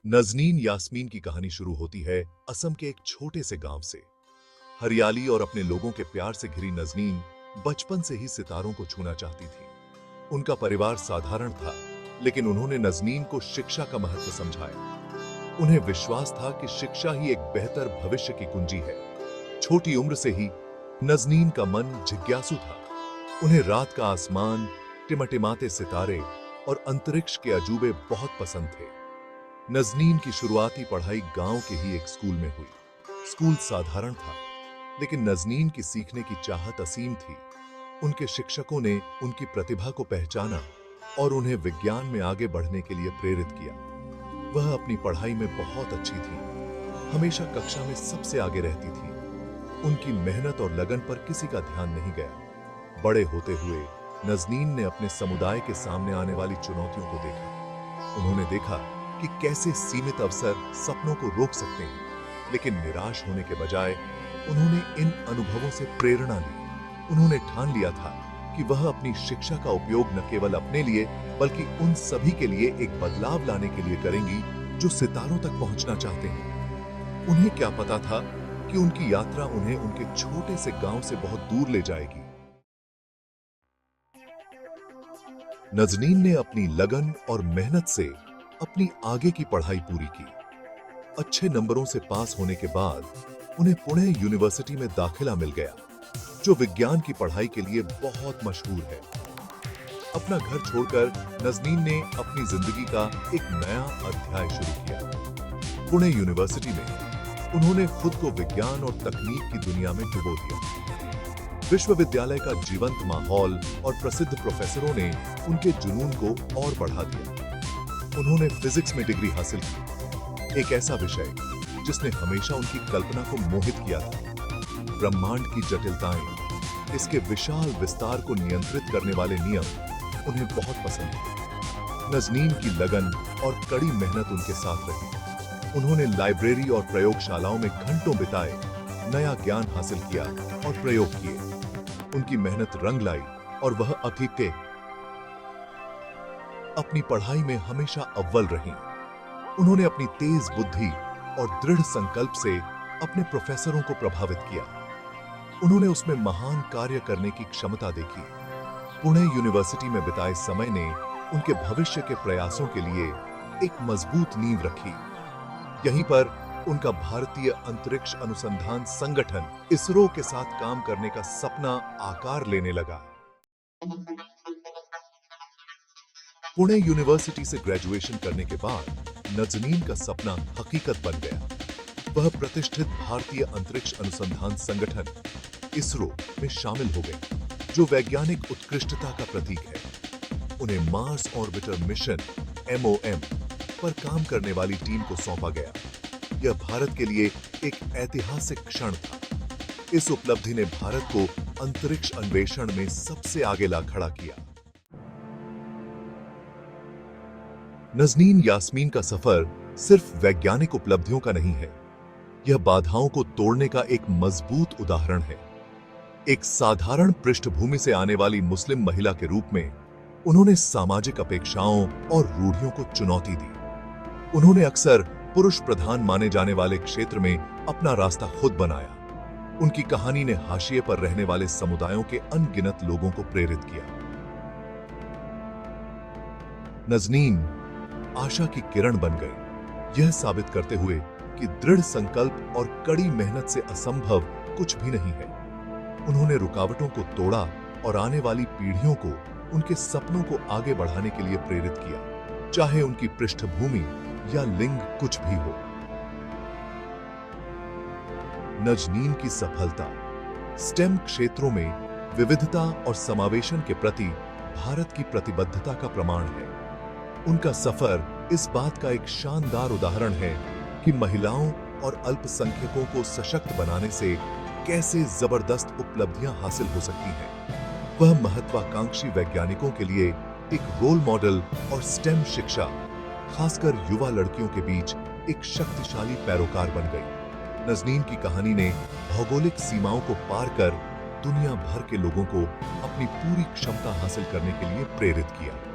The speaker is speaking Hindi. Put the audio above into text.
नजनीन यास्मीन की कहानी शुरू होती है असम के एक छोटे से गांव से। हरियाली और अपने लोगों के प्यार से घिरी नजनीन बचपन से ही सितारों को छूना चाहती थी। उनका परिवार साधारण था, लेकिन उन्होंने नजनीन को शिक्षा का महत्व समझाया। उन्हें विश्वास था कि शिक्षा ही एक बेहतर भविष्य की कुंजी है। छोटी उम्र से ही नजनीन का मन जिज्ञासु था। उन्हें रात का आसमान, टिमटिमाते सितारे और अंतरिक्ष के अजूबे बहुत पसंद थे। नजनीन की शुरुआती पढ़ाई गांव के ही एक स्कूल में हुई। स्कूल साधारण था, लेकिन नजनीन की सीखने की चाहत असीम थी। उनके शिक्षकों ने उनकी प्रतिभा को पहचाना और उन्हें विज्ञान में आगे बढ़ने के लिए प्रेरित किया। वह अपनी पढ़ाई में बहुत अच्छी थी, हमेशा कक्षा में सबसे आगे रहती थी। उनकी मेहनत और लगन पर किसी का ध्यान नहीं गया। बड़े होते हुए नजनीन ने अपने समुदाय के सामने आने वाली चुनौतियों को देखा। उन्होंने देखा कि कैसे सीमित अवसर सपनों को रोक सकते हैं, लेकिन निराश होने के बजाय उन्होंने इन अनुभवों से प्रेरणा ली। उन्होंने ठान लिया था कि वह अपनी शिक्षा का उपयोग न केवल अपने लिए, बल्कि उन सभी के लिए एक बदलाव लाने के लिए करेंगी जो सितारों तक पहुंचना चाहते हैं। उन्हें क्या पता था कि उनकी यात्रा उन्हें उनके छोटे से गांव से बहुत दूर ले जाएगी। नजनीन ने अपनी लगन और मेहनत से अपनी आगे की पढ़ाई पूरी की। अच्छे नंबरों से पास होने के बाद उन्हें पुणे यूनिवर्सिटी में दाखिला मिल गया, जो विज्ञान की पढ़ाई के लिए बहुत मशहूर है। अपना घर छोड़कर नजनीन ने अपनी जिंदगी का एक नया अध्याय शुरू किया। पुणे यूनिवर्सिटी में उन्होंने खुद को विज्ञान और तकनीक की दुनिया में डुबो दिया। विश्वविद्यालय का जीवंत माहौल और प्रसिद्ध प्रोफेसरों ने उनके जुनून को और बढ़ा दिया। उन्होंने फिजिक्स में डिग्री हासिल की, एक ऐसा विषय जिसने हमेशा उनकी कल्पना को मोहित किया था। ब्रह्मांड की जटिलताएं, इसके विशाल विस्तार को नियंत्रित करने वाले नियम उन्हें बहुत पसंद थे। नजनीन की लगन और कड़ी मेहनत उनके साथ रही। उन्होंने लाइब्रेरी और प्रयोगशालाओं में घंटों बिताए, नया ज्ञान हासिल किया और प्रयोग किए। उनकी मेहनत रंग लाई और वह अभी अपनी पढ़ाई में हमेशा अव्वल रहीं। उन्होंने अपनी तेज बुद्धि और दृढ़ संकल्प से अपने प्रोफेसरों को प्रभावित किया। उन्होंने उसमें महान कार्य करने की क्षमता देखी। पुणे यूनिवर्सिटी में बिताए समय ने उनके भविष्य के प्रयासों के लिए एक मजबूत नींव रखी। यहीं पर उनका भारतीय अंतरिक्ष अनुसंधान संगठन इसरो के साथ काम करने का सपना आकार लेने लगा। पुणे यूनिवर्सिटी से ग्रेजुएशन करने के बाद नजनीन का सपना हकीकत बन गया। वह प्रतिष्ठित भारतीय अंतरिक्ष अनुसंधान संगठन इसरो में शामिल हो गए, जो वैज्ञानिक उत्कृष्टता का प्रतीक है। उन्हें मार्स ऑर्बिटर मिशन (MOM) पर काम करने वाली टीम को सौंपा गया। यह भारत के लिए एक ऐतिहासिक क्षण था। इस उपलब्धि ने भारत को अंतरिक्ष अन्वेषण में सबसे आगे ला खड़ा किया। नजनीन यास्मीन का सफर सिर्फ वैज्ञानिक उपलब्धियों का नहीं है, यह बाधाओं को तोड़ने का एक मजबूत उदाहरण है। एक साधारण पृष्ठभूमि से आने वाली मुस्लिम महिला के रूप में उन्होंने सामाजिक अपेक्षाओं और रूढ़ियों को चुनौती दी। उन्होंने अक्सर पुरुष प्रधान माने जाने वाले क्षेत्र में अपना रास्ता खुद बनाया। उनकी कहानी ने हाशिए पर रहने वाले समुदायों के अनगिनत लोगों को प्रेरित किया। नजनीन आशा की किरण बन गई, यह साबित करते हुए कि दृढ़ संकल्प और कड़ी मेहनत से असंभव कुछ भी नहीं है। उन्होंने रुकावटों को तोड़ा और आने वाली पीढ़ियों को उनके सपनों को आगे बढ़ाने के लिए प्रेरित किया, चाहे उनकी पृष्ठभूमि या लिंग कुछ भी हो। नजनीन की सफलता स्टेम क्षेत्रों में विविधता और समावेशन के प्रति भारत की प्रतिबद्धता का प्रमाण है। उनका सफर इस बात का एक शानदार उदाहरण है कि महिलाओं और अल्पसंख्यकों को सशक्त बनाने से कैसे जबरदस्त उपलब्धियां हासिल हो सकती हैं। वह महत्वाकांक्षी वैज्ञानिकों के लिए एक रोल मॉडल और स्टेम शिक्षा, खासकर युवा लड़कियों के बीच एक शक्तिशाली पैरोकार बन गई। नजनीन की कहानी ने भौगोलिक सीमाओं को पार कर दुनिया भर के लोगों को अपनी पूरी क्षमता हासिल करने के लिए प्रेरित किया।